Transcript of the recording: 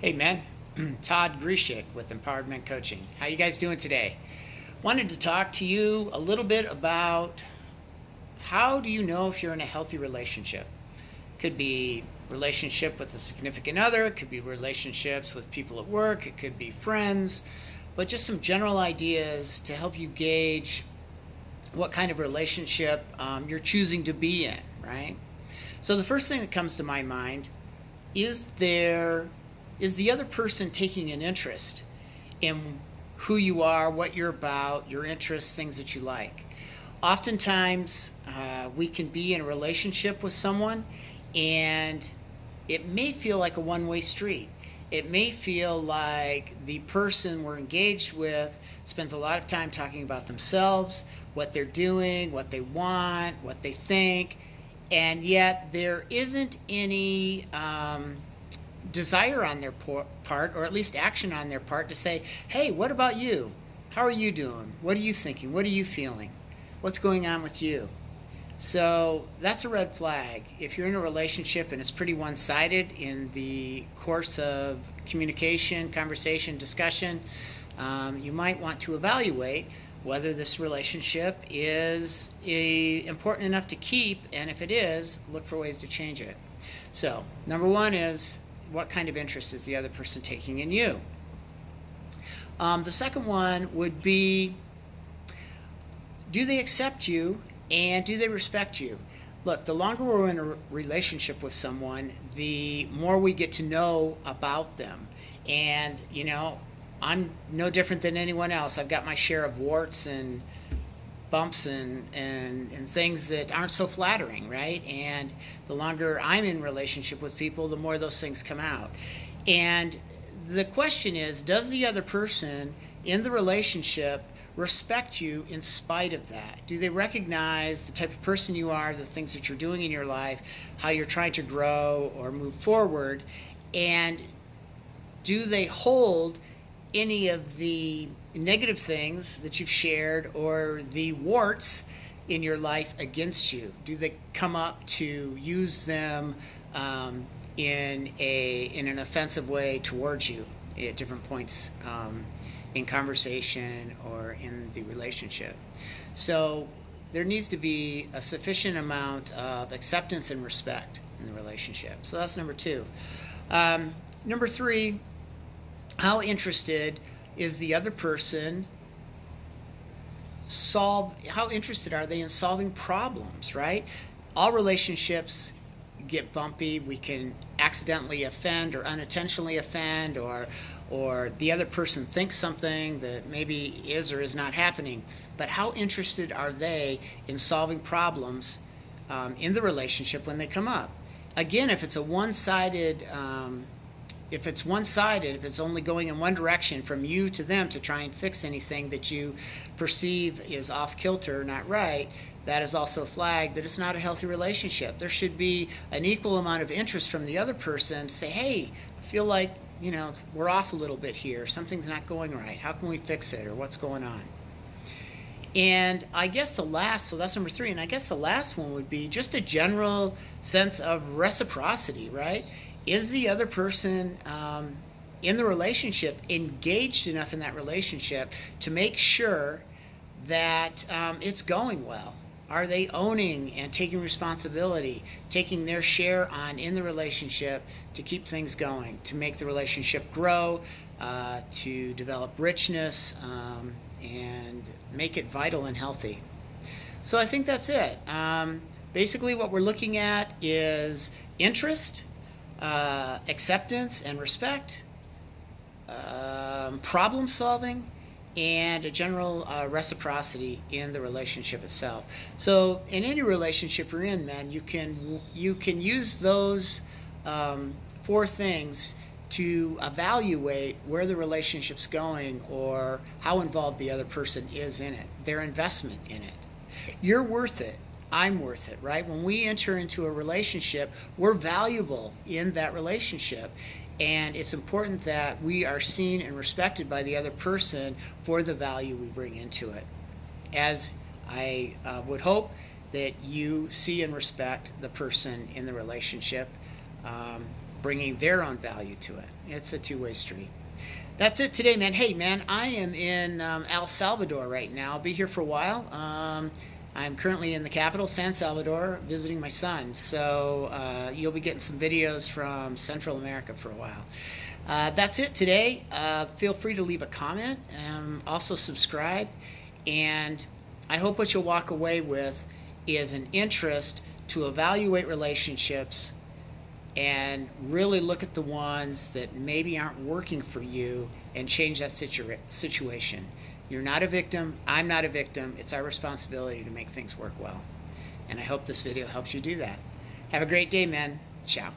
Hey man, Todd Grishik with Empowered Men Coaching. How you guys doing today? Wanted to talk to you a little bit about how do you know if you're in a healthy relationship? Could be relationship with a significant other, it could be relationships with people at work, it could be friends, but just some general ideas to help you gauge what kind of relationship you're choosing to be in, right? So the first thing that comes to my mind is the other person taking an interest in who you are, what you're about, your interests, things that you like. Oftentimes, we can be in a relationship with someone and it may feel like a one-way street. It may feel like the person we're engaged with spends a lot of time talking about themselves, what they're doing, what they want, what they think, and yet there isn't any desire on their part, or at least action on their part, to say, hey, what about you? How are you doing? What are you thinking? What are you feeling? What's going on with you? So that's a red flag. If you're in a relationship and it's pretty one-sided in the course of communication, conversation, discussion, you might want to evaluate whether this relationship is important enough to keep, and if it is, look for ways to change it. So number one is, what kind of interest is the other person taking in you? The second one would be, do they accept you and do they respect you? Look, the longer we're in a relationship with someone, the more we get to know about them. And, you know, I'm no different than anyone else. I've got my share of warts and bumps and things that aren't so flattering, right? And the longer I'm in relationship with people, the more those things come out. And the question is, does the other person in the relationship respect you in spite of that? Do they recognize the type of person you are, the things that you're doing in your life, how you're trying to grow or move forward? And do they hold any of the negative things that you've shared or the warts in your life against you? Do they come up to use them in an offensive way towards you at different points in conversation or in the relationship? So there needs to be a sufficient amount of acceptance and respect in the relationship. So that's number two. Number three, how interested is the other person how interested are they in solving problems, right? All relationships get bumpy. We can accidentally offend or unintentionally offend, or the other person thinks something that maybe is or is not happening. But how interested are they in solving problems in the relationship when they come up? Again, if it's one-sided, if it's only going in one direction from you to them to try and fix anything that you perceive is off kilter or not right, that is also a flag that it's not a healthy relationship. There should be an equal amount of interest from the other person to say, hey, I feel like, you know, we're off a little bit here. Something's not going right. How can we fix it, or what's going on? And I guess so that's number three. And I guess the last one would be just a general sense of reciprocity, right? Is the other person in the relationship engaged enough in that relationship to make sure that it's going well? Are they owning and taking responsibility, taking their share on in the relationship to keep things going, to make the relationship grow, to develop richness, and make it vital and healthy? So I think that's it. Basically what we're looking at is interest, acceptance and respect, problem solving, and a general reciprocity in the relationship itself. So in any relationship you're in, man, you can use those four things to evaluate where the relationship's going or how involved the other person is in it, their investment in it. You're worth it. I'm worth it, right? When we enter into a relationship, we're valuable in that relationship. And it's important that we are seen and respected by the other person for the value we bring into it. As I would hope that you see and respect the person in the relationship bringing their own value to it. It's a two-way street. That's it today, man. Hey, man, I am in El Salvador right now. I'll be here for a while. I'm currently in the capital, San Salvador, visiting my son. So you'll be getting some videos from Central America for a while. That's it today. Feel free to leave a comment. Also subscribe. And I hope what you'll walk away with is an interest to evaluate relationships and really look at the ones that maybe aren't working for you and change that situation. You're not a victim. I'm not a victim. It's our responsibility to make things work well. And I hope this video helps you do that. Have a great day, man. Ciao.